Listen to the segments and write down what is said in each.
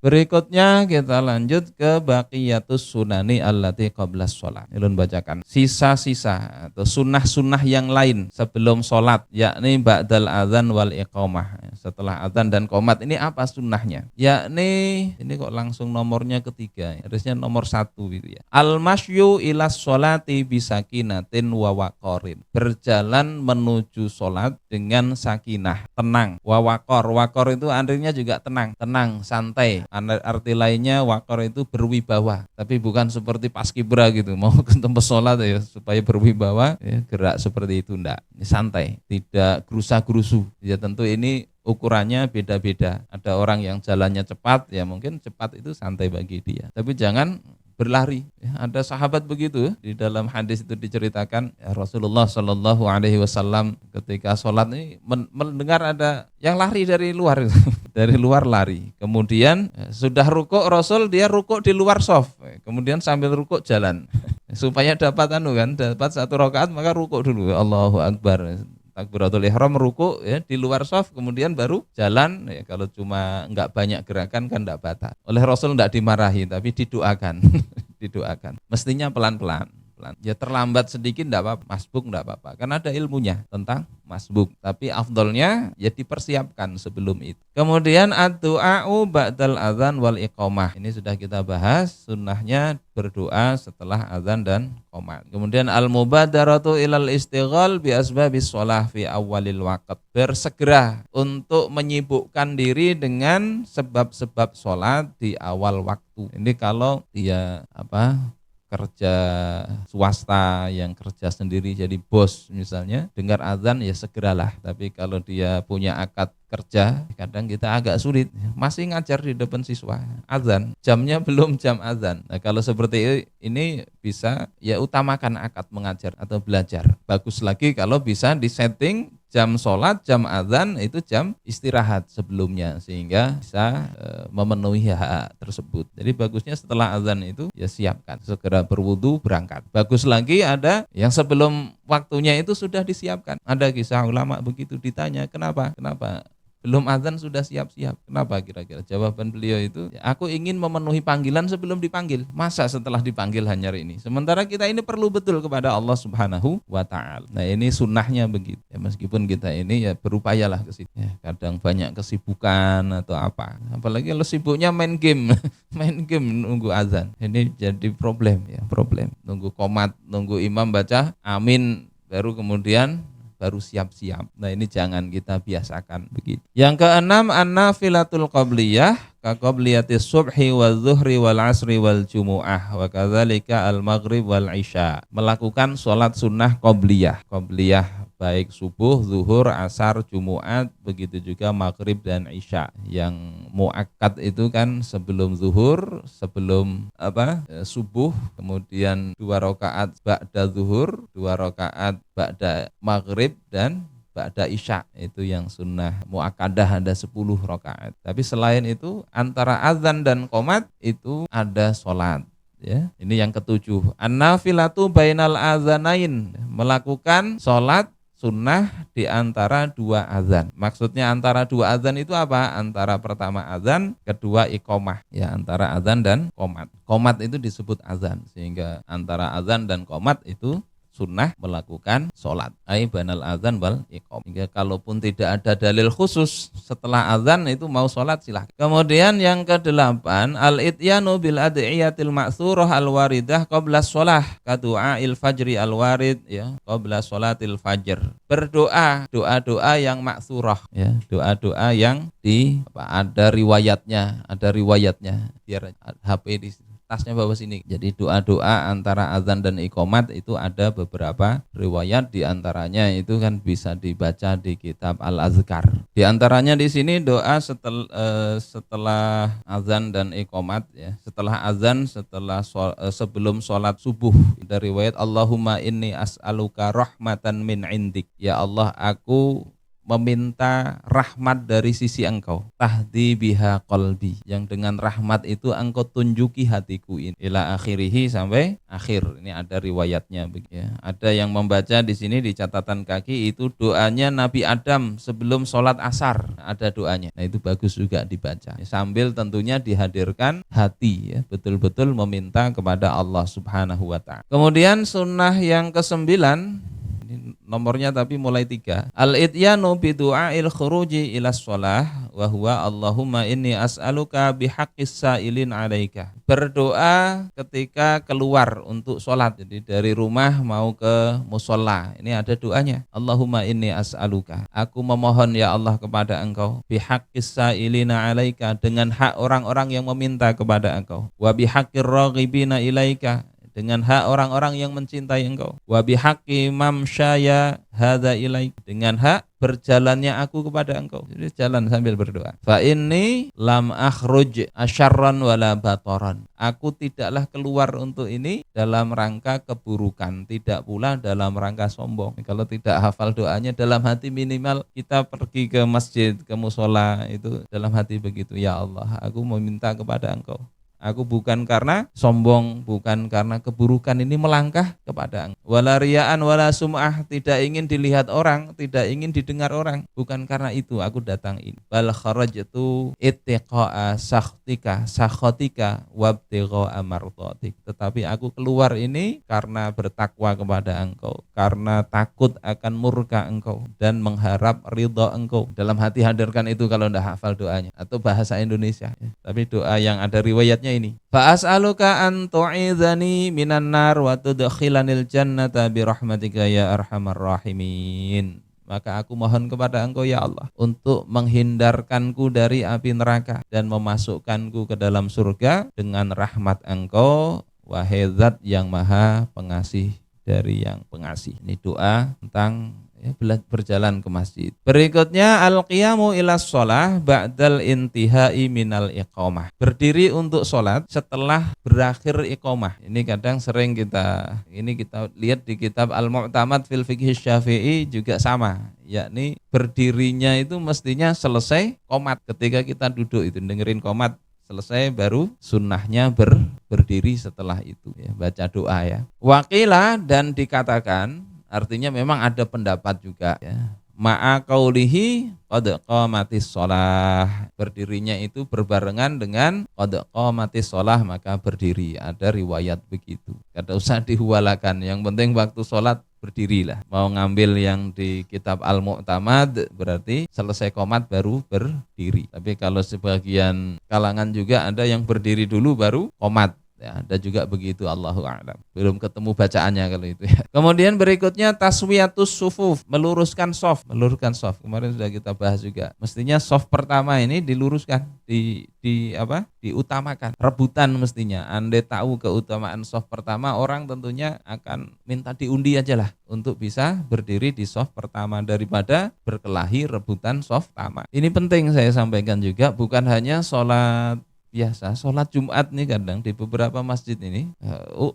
Berikutnya kita lanjut ke baqiyatus sunani allati qablas sholat. Ilun bacakan sisa-sisa atau sunnah-sunnah yang lain sebelum sholat, yakni ba'dal adzan wal iqamah. Setelah adzan dan qomat ini apa sunnahnya? Yakni ini kok langsung nomornya ketiga, harusnya nomor 1 gitu ya. Al-masyu ilas sholati bisakinatin wa waqarin. Berjalan menuju sholat dengan sakinah, tenang. Wa waqar, waqar itu artinya juga tenang, santai. Arti lainnya wakor itu berwibawa, tapi bukan seperti paskibra gitu, mau ke tempat sholat ya supaya berwibawa ya, gerak seperti itu, enggak, ini santai, tidak gerusa-gerusu. Ya tentu ini ukurannya beda-beda, ada orang yang jalannya cepat, ya mungkin cepat itu santai bagi dia, tapi jangan berlari. Ya, ada sahabat begitu di dalam hadis itu diceritakan ya, Rasulullah Shallallahu Alaihi Wasallam ketika sholat ini mendengar ada yang lari dari luar, dari luar lari. Kemudian ya, sudah rukuk Rasul, dia rukuk di luar shaf. Kemudian sambil rukuk jalan supaya dapat dapat 1 rakaat maka rukuk dulu. Allahu Akbar. Takbiratul ihram rukuk ya di luar shaf, kemudian baru jalan ya, kalau cuma enggak banyak gerakan kan enggak batal. Oleh Rasul enggak dimarahi tapi didoakan. Didoakan. Mestinya pelan-pelan. Ya terlambat sedikit enggak apa-apa, masbuk enggak apa-apa. Karena ada ilmunya tentang masbuk, tapi afdolnya ya dipersiapkan sebelum itu. Kemudian ad-du'a'u ba'dal adzan wal iqamah. Ini sudah kita bahas, sunnahnya berdoa setelah azan dan qomat. Kemudian al-mubadaratu ilal istighal bi asbabis shalah fi awalil waqt. Bersegera untuk menyibukkan diri dengan sebab-sebab sholat di awal waktu. Ini kalau dia kerja swasta yang kerja sendiri jadi bos misalnya, dengar azan ya segeralah. Tapi kalau dia punya akad kerja, kadang kita agak sulit, masih ngajar di depan siswa, azan, jamnya belum jam azan. Nah kalau seperti ini bisa ya utamakan akad mengajar atau belajar. Bagus lagi kalau bisa disetting jam sholat, jam azan itu jam istirahat sebelumnya sehingga bisa memenuhi hak tersebut. Jadi bagusnya setelah azan itu ya siapkan, segera berwudu berangkat. Bagus lagi ada yang sebelum waktunya itu sudah disiapkan. Ada kisah ulama begitu, ditanya kenapa belum azan sudah siap-siap. Kenapa kira-kira? Jawaban beliau itu, ya, aku ingin memenuhi panggilan sebelum dipanggil. Masa setelah dipanggil hanya ini? Sementara kita ini perlu betul kepada Allah Subhanahu wa Ta'ala. Nah ini sunnahnya begitu. Ya, meskipun kita ini ya berupayalah ke situ. Ya, kadang banyak kesibukan atau apa. Apalagi kalau sibuknya main game, main game nunggu azan. Ini jadi problem ya, problem. Nunggu qomat, nunggu imam baca amin, baru kemudian baru siap-siap. Nah ini jangan kita biasakan begitu. Yang keenam, an-nafilatul qabliyah ka qabliyatis subhi wal zuhri wal asri wal jumu'ah wa kadzalika al maghrib wal isya. Melakukan sholat sunnah qabliyah. Qabliyah baik subuh, zuhur, asar, jumu'at, begitu juga maghrib dan isya. Yang muakkad itu kan sebelum zuhur, sebelum subuh, kemudian 2 rakaat ba'da zuhur, 2 rakaat ba'da maghrib dan ba'da isya. Itu yang sunnah muakkadah, ada 10 rakaat. Tapi selain itu antara azan dan qomat itu ada sholat. Ya, ini yang ketujuh. An-nafilatu bainal azanain, melakukan sholat sunnah di antara 2 azan. Maksudnya antara 2 azan itu apa? Antara pertama azan, kedua iqamah. Ya, antara azan dan qomat. Qomat itu disebut azan, sehingga antara azan dan qomat itu sunnah melakukan sholat. Ai banal azan wal iqamah. Hingga kalaupun tidak ada dalil khusus setelah azan itu mau sholat silahkan. Kemudian yang ke-8, al-ityanu bil ad'iyatil ma'tsurah al-waridah qabla sholah ka du'ail fajri al-warid ya qabla sholatil fajr. Berdoa doa-doa yang ma'tsurah ya, doa-doa yang ada riwayatnya, biar HP di tasnya bawa sini. Jadi doa-doa antara azan dan iqamat itu ada beberapa riwayat, di antaranya itu kan bisa dibaca di kitab Al-Azkar. Di antaranya di sini doa setelah azan dan iqamat ya. Setelah azan, sebelum sholat subuh, dari riwayat Allahumma inni as'aluka rahmatan min indik. Ya Allah, aku meminta rahmat dari sisi engkau. Tahdi biha qalbi, yang dengan rahmat itu engkau tunjuki hatiku ini. Ila akhirihi, sampai akhir. Ini ada riwayatnya ya. Ada yang membaca di sini di catatan kaki itu doanya Nabi Adam sebelum sholat asar, ada doanya. Nah, itu bagus juga dibaca. Sambil tentunya dihadirkan hati ya, betul-betul meminta kepada Allah Subhanahu wa taala. Kemudian sunnah yang ke-9, nomornya tapi mulai 3. Al-ityanu bi du'ail khuruji ila shalah wa huwa Allahumma inni as'aluka bihaqqis sa'ilin 'alaika. Berdoa ketika keluar untuk sholat. Jadi dari rumah mau ke musholla. Ini ada doanya. Allahumma inni as'aluka. Aku memohon ya Allah kepada engkau. Bihaqqis sa'ilina 'alaika. Dengan hak orang-orang yang meminta kepada engkau. Wa bihaqqir raghibina ilaika. Dengan hak orang-orang yang mencintai engkau. Wa bihaqqi mamsyaya hadza ilaik, dengan hak berjalannya aku kepada engkau. Jadi jalan sambil berdoa. Fa inni lam akhruj asyarran wala bataran. Aku tidaklah keluar untuk ini dalam rangka keburukan, tidak pula dalam rangka sombong. Kalau tidak hafal doanya dalam hati, minimal kita pergi ke masjid, ke mushola, itu dalam hati begitu. Ya Allah, aku meminta kepada engkau. Aku bukan karena sombong, bukan karena keburukan ini melangkah kepada engkau. Wala riya'an wala sum'ah, tidak ingin dilihat orang, tidak ingin didengar orang. Bukan karena itu aku datang ini. Bal kharajtu ittiqa'a sakhatika wabtigha'a mardatik. Tetapi aku keluar ini karena bertakwa kepada engkau, karena takut akan murka engkau dan mengharap ridha engkau. Dalam hati hadirkan itu kalau tidak hafal doanya atau bahasa Indonesia. Tapi doa yang ada riwayatnya ini. Fa as'aluka an tu'idhani minan nar wa tudkhilanil jannata bi rahmatika ya arhamar rahimin. Maka aku mohon kepada engkau ya Allah untuk menghindarkanku dari api neraka dan memasukkanku ke dalam surga dengan rahmat engkau, wahai Zat yang maha pengasih dari yang pengasih. Ini doa tentang berjalan ke masjid. Berikutnya al-qiyamu ila shalah ba'dal intihai minal iqamah. Berdiri untuk sholat setelah berakhir iqamah. Ini kadang sering kita lihat di kitab Al-Mu'tamad fil Fiqh Syafi'i juga sama, yakni berdirinya itu mestinya selesai qomat. Ketika kita duduk itu dengerin qomat selesai, baru sunnahnya berdiri setelah itu ya, baca doa ya. Waqila, dan dikatakan, artinya memang ada pendapat juga ya. Ma'a qaulihi qad qamatis shalah. Berdirinya itu berbarengan dengan qad qamatis shalah, maka berdiri. Ada riwayat begitu. Kada usah dihuwalakan, yang penting waktu sholat berdirilah. Mau ngambil yang di kitab Al-Mu'tamad berarti selesai qomat baru berdiri. Tapi kalau sebagian kalangan juga ada yang berdiri dulu baru qomat. Ya, ada juga begitu, Allahu a'lam. Belum ketemu bacaannya kalau itu ya. Kemudian berikutnya taswiyatus sufuf, meluruskan shaf. Kemarin sudah kita bahas juga. Mestinya shaf pertama ini diluruskan, diutamakan. Rebutan mestinya. Andai tahu keutamaan shaf pertama, orang tentunya akan minta diundi aja lah untuk bisa berdiri di shaf pertama daripada berkelahi rebutan shaf pertama. Ini penting saya sampaikan juga, bukan hanya sholat biasa, sholat Jumat nih kadang di beberapa masjid ini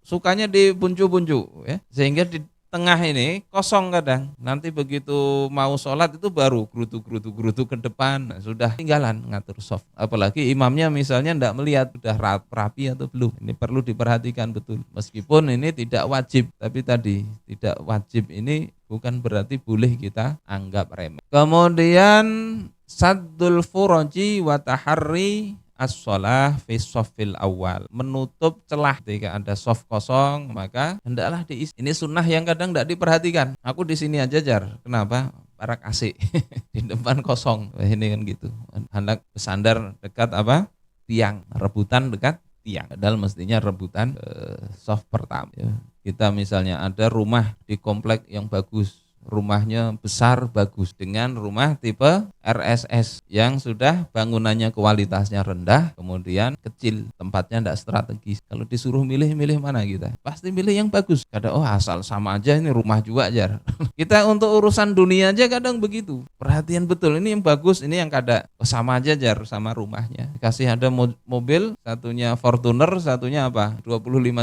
sukanya dibuncu-buncu ya, sehingga di tengah ini kosong kadang. Nanti begitu mau sholat itu baru gerutu ke depan, nah, sudah tinggalan ngatur shaf. Apalagi imamnya misalnya tidak melihat sudah rapi atau belum. Ini perlu diperhatikan betul. Meskipun ini tidak wajib, tapi tadi tidak wajib ini bukan berarti boleh kita anggap remeh. Kemudian saddul furoji wa taharri as-shalah fi shaffil awal, menutup celah ketika ada shaf kosong, maka hendaklah diisi. Ini sunnah yang kadang tidak diperhatikan. Aku di sini aja jar. Kenapa? Parak AC di depan kosong. Ini kan gitu. Hendak bersandar dekat tiang, rebutan dekat tiang. Padahal mestinya rebutan shaf pertama. Ya. Kita misalnya ada rumah di komplek yang bagus, rumahnya besar bagus, dengan rumah tipe RSS yang sudah bangunannya kualitasnya rendah, kemudian kecil, tempatnya tidak strategis. Kalau disuruh milih mana kita? Pasti milih yang bagus. Kadang asal sama aja ini rumah juga aja. Kita untuk urusan dunia aja kadang begitu. Perhatian betul, ini yang bagus, ini yang kada sama aja jar sama rumahnya. Kasih ada mobil, satunya Fortuner, satunya 25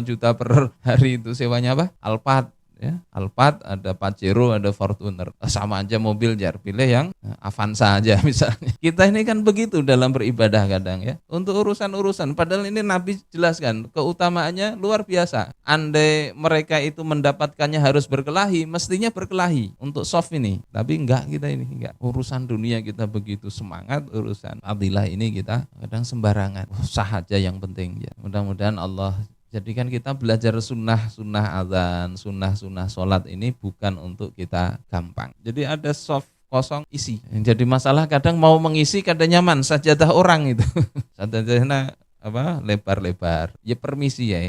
juta per hari itu sewanya Alphard. ya. Alphard, ada Pajero, ada Fortuner. Sama aja mobil jar, pilih yang Avanza aja misalnya. Kita ini kan begitu dalam beribadah kadang ya. Untuk urusan-urusan, padahal ini Nabi jelaskan keutamaannya luar biasa. Andai mereka itu mendapatkannya harus berkelahi, mestinya berkelahi untuk soft ini. Tapi enggak, kita ini enggak. Urusan dunia kita begitu semangat, urusan fadilah ini kita kadang sembarangan. Sah aja yang penting ya. Mudah-mudahan Allah jadikan kita belajar sunnah azan, sunnah sholat ini bukan untuk kita gampang. Jadi ada soft kosong isi. Yang jadi masalah kadang mau mengisi kadang nyaman sajadah orang itu. Sajadahnya lebar-lebar. Ya permisi ya.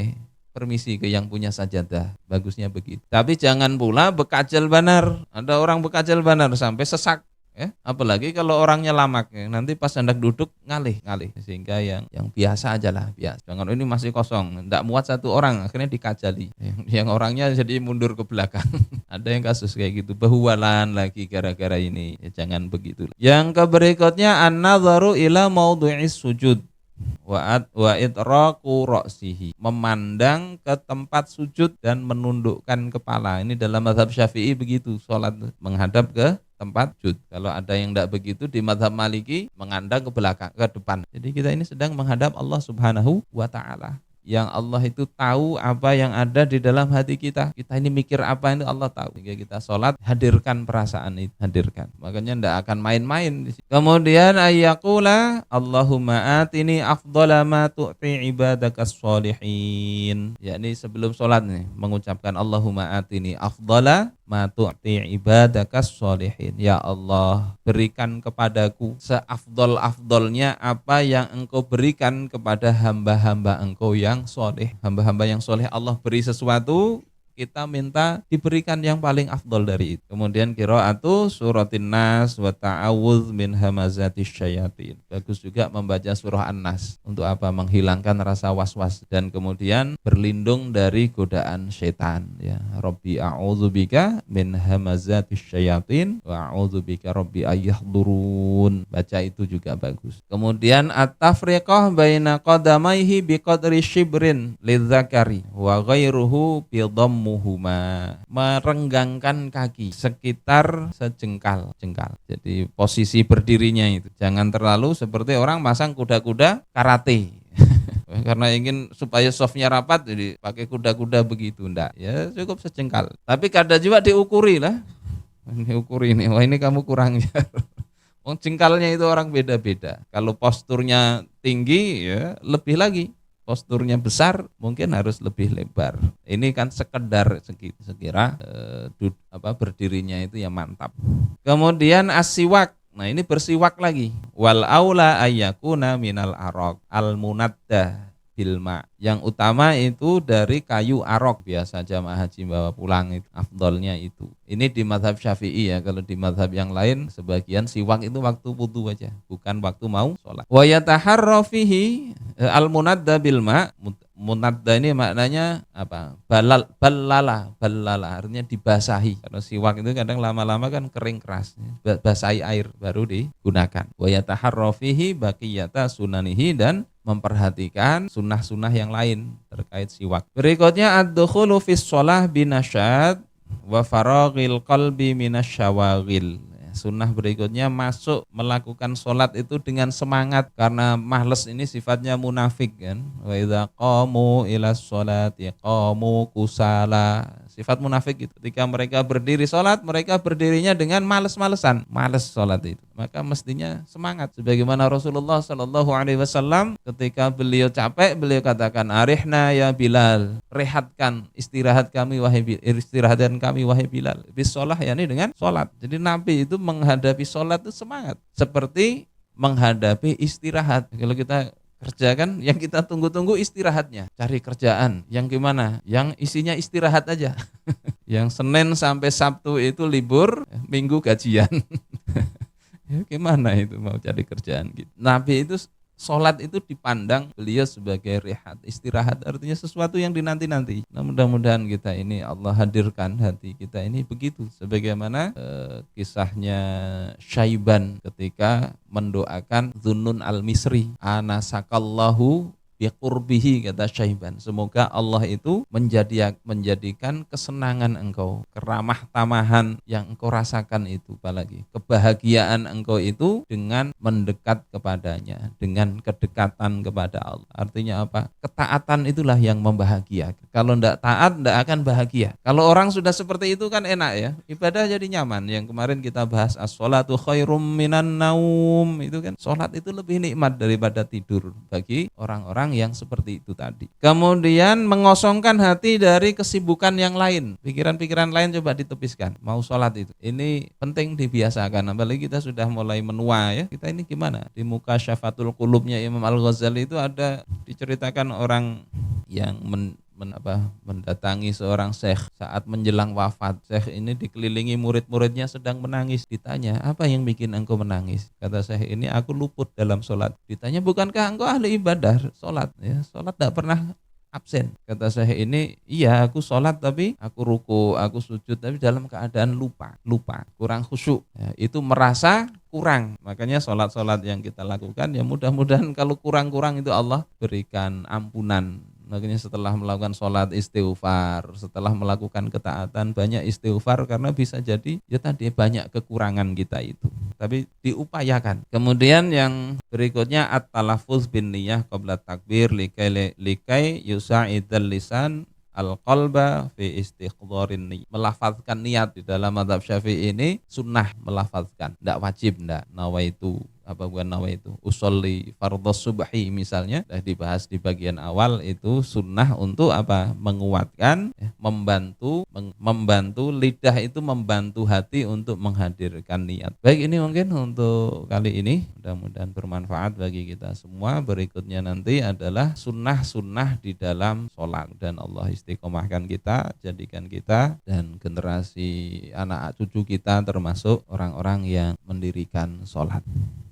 Permisi ke yang punya sajadah. Bagusnya begitu. Tapi jangan pula bekajal banar. Ada orang bekajal banar sampai sesak. Ya, apalagi kalau orangnya lamak ya, nanti pas hendak duduk ngalih sehingga yang biasa aja lah biasa. Jangan ini masih kosong, tidak muat satu orang akhirnya dikajali, yang orangnya jadi mundur ke belakang. Ada yang kasus kayak gitu, bahuwalan lagi gara-gara ini. Ya, jangan begitu. Yang berikutnya an-nadharu ila maudhi'is sujud wa itraqu ra'sihi, memandang ke tempat sujud dan menundukkan kepala. Ini dalam mazhab Syafi'i begitu, salat menghadap ke tempat sujud. Kalau ada yang tidak begitu di mazhab Maliki menghadap ke belakang, ke depan. Jadi kita ini sedang menghadap Allah Subhanahu wa taala. Yang Allah itu tahu apa yang ada di dalam hati kita. Kita ini mikir apa itu Allah tahu. Sehingga kita sholat, hadirkan perasaan itu, hadirkan. Makanya tidak akan main-main. Kemudian ayyaqula Allahumma atini afdala ma tu'ti ibadakas sholihin. Yakni sebelum sholat nih mengucapkan Allahumma atini afdala ma tu'ti ibadakas sholihin. Ya Allah, berikan kepadaku seafdol-afdolnya apa yang Engkau berikan kepada hamba-hamba Engkau yang soleh. Hamba-hamba yang soleh Allah beri sesuatu, kita minta diberikan yang paling afdol dari itu. Kemudian qiraatu suratin Nas wa ta'awudz min hamazatis syayatin. Bagus juga membaca surah An-Nas. Untuk apa? Menghilangkan rasa was-was dan kemudian berlindung dari godaan syaitan ya. Rabbi a'udzubika min hamazatis syayatin wa a'udzubika rabbi ayyahdurun. Baca itu juga bagus. Kemudian at-tafriqah baina qadamaihi biqadri shibrin lidzakari wa ghairuhu bi merenggangkan kaki sekitar sejengkal. Jadi posisi berdirinya itu jangan terlalu seperti orang masang kuda-kuda karate. Karena ingin supaya softnya rapat jadi pakai kuda-kuda begitu, enggak. Ya cukup sejengkal. Tapi kadang juga diukuri lah. Diukuri ini, wah ini kamu kurang ya. Jengkalnya itu orang beda-beda. Kalau posturnya tinggi ya lebih lagi. Posturnya besar mungkin harus lebih lebar. Ini kan sekedar sekira berdirinya itu ya mantap. Kemudian as-siwak. Nah ini bersiwak lagi. Wal aula ayyakuna minal araq al munaddah bilma. Yang utama itu dari kayu arok, biasa jamaah haji bawa pulang itu afdolnya itu. Ini di mazhab Syafi'i ya. Kalau di mazhab yang lain sebagian siwak itu waktu wudu aja, bukan waktu mau sholat. Wa yataharra fihi al munadda bil ma. Munadda ini maknanya apa? Balala artinya dibasahi. Karena siwak itu kadang lama-lama kan kering keras, basahi air baru digunakan. Wa yataharra fihi baqiyata sunanihi, dan memperhatikan sunnah-sunnah yang lain terkait siwak. Berikutnya ad-dukhulu fis shalah binasyad wa faraghil qalbi minasyawagil. Sunnah berikutnya masuk melakukan sholat itu dengan semangat, karena males ini sifatnya munafik kan. Wa idza qamu ila sholati qamu kusala. Sifat munafik itu ketika mereka berdiri sholat, mereka berdirinya dengan males-malesan, males sholat itu. Maka mestinya semangat. Sebagaimana Rasulullah SAW ketika beliau capek, beliau katakan arihna ya Bilal, rehatkan, istirahatkan kami wahai Bilal. Bis sholah yakni dengan sholat. Jadi Nabi itu menghadapi sholat itu semangat, seperti menghadapi istirahat. Kalau kita kerja kan yang kita tunggu-tunggu istirahatnya, cari kerjaan yang gimana, yang isinya istirahat aja. Yang Senin sampai Sabtu itu libur, Minggu gajian. Ya, gimana itu mau cari kerjaan gitu. Nabi itu sholat itu dipandang beliau sebagai rehat, istirahat, artinya sesuatu yang dinanti-nanti. Nah, mudah-mudahan kita ini Allah hadirkan hati kita ini begitu, sebagaimana kisahnya Syaiban ketika mendoakan Dhunnun al-Misri, anasakallahu biqurbihi, kata Syaiban. Semoga Allah itu menjadikan kesenangan engkau, keramah tamahan yang engkau rasakan itu, apalagi kebahagiaan engkau itu dengan mendekat kepadanya, dengan kedekatan kepada Allah. Artinya apa? Ketaatan itulah yang membahagiakan. Kalau tidak taat, tidak akan bahagia. Kalau orang sudah seperti itu kan enak ya, ibadah jadi nyaman. Yang kemarin kita bahas as-sholatu khairum minan naum, itu kan sholat itu lebih nikmat daripada tidur bagi orang-orang yang seperti itu tadi. Kemudian mengosongkan hati dari kesibukan yang lain, pikiran-pikiran lain coba ditepiskan. Mau sholat itu, ini penting dibiasakan. Apalagi kita sudah mulai menua ya, kita ini gimana? Di muka Syafatul Qulubnya Imam Al-Ghazali itu ada diceritakan orang yang mendatangi seorang syekh saat menjelang wafat. Syekh ini dikelilingi murid-muridnya sedang menangis. Ditanya, apa yang bikin engkau menangis? Kata syekh ini, aku luput dalam sholat. Ditanya, bukankah engkau ahli ibadah sholat? Ya, sholat tidak pernah absen. Kata syekh ini, iya aku sholat tapi aku ruku, aku sujud tapi dalam keadaan lupa, kurang khusyuk. Ya, itu merasa kurang. Makanya sholat-sholat yang kita lakukan ya mudah-mudahan kalau kurang-kurang itu Allah berikan ampunan. Makanya setelah melakukan sholat istighfar, setelah melakukan ketaatan banyak istighfar, karena bisa jadi ya tadi banyak kekurangan kita itu. Tapi diupayakan. Kemudian yang berikutnya at-talaffuz bin niyah qabla takbir likai yusa'idal lisan al-qalba fi istiqdharin niyah. Melafazkan niat di dalam mazhab Syafi'i ini sunnah melafazkan, tidak wajib, tidak nawaitu bukan nawaitu usolli fardhos subhi misalnya, sudah dibahas di bagian awal. Itu sunnah untuk apa? Menguatkan, membantu lidah itu, membantu hati untuk menghadirkan niat. Baik, ini mungkin untuk kali ini, mudah-mudahan bermanfaat bagi kita semua. Berikutnya nanti adalah sunnah-sunnah di dalam sholat, dan Allah istiqomahkan kita, jadikan kita dan generasi anak cucu kita termasuk orang-orang yang mendirikan sholat.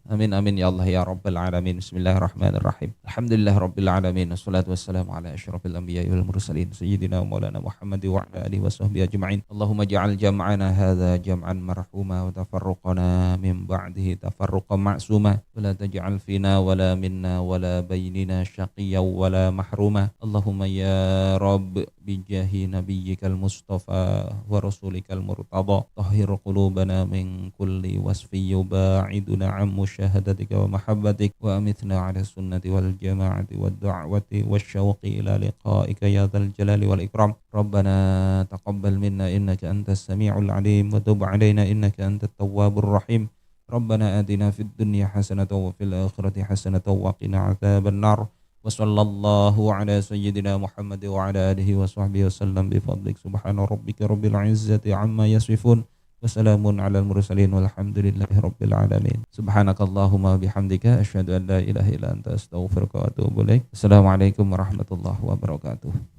Amin amin ya Allah ya rabbal alamin. Bismillahirrahmanirrahim. Alhamdulillah rabbil alamin. Wassalatu wassalamu ala asyrafil anbiya'i wal mursalin sayyidina wa maulana Muhammad wa ala alihi washabbihi ajma'in. Allahumma ja'al jam'ana hadza jam'an marhuma wa tafarruqana min ba'dihi tafarruqan ma'suma wa la taj'al fina wa la minna wa la bainina syaqiyyan wa la mahruma. Allahumma ya rabb bijahi nabiyyikal mustafa wa rasulikal murtada tahhir qulubana min kulli wasfi yuba'iduna 'an musyahadatika wa mahabbatik wa amithna 'ala sunnati wal jama'ati wad da'wati wasyauqi ila liqa'ika ya dzal jalali wal ikram. Rabbana taqabbal minna innaka antas sami'ul 'alim wa tub 'alaina innaka antat tawwabur rahim. Rabbana atina fid dunya hasanatan wa fil akhirati hasanatan wa qina 'adzaban nar. Wa sallallahu ala sayyidina Muhammad wa ala alihi wa sahbihi wasallam bi fadlik subhana rabbika rabbil izzati amma yasifun wa salamun alal mursalin walhamdulillahi rabbil alamin. Subhanakallahumma bihamdika asyhadu an la ilaha illa anta astaghfiruka wa atubu ilaik. Assalamualaikum warahmatullahi wabarakatuh.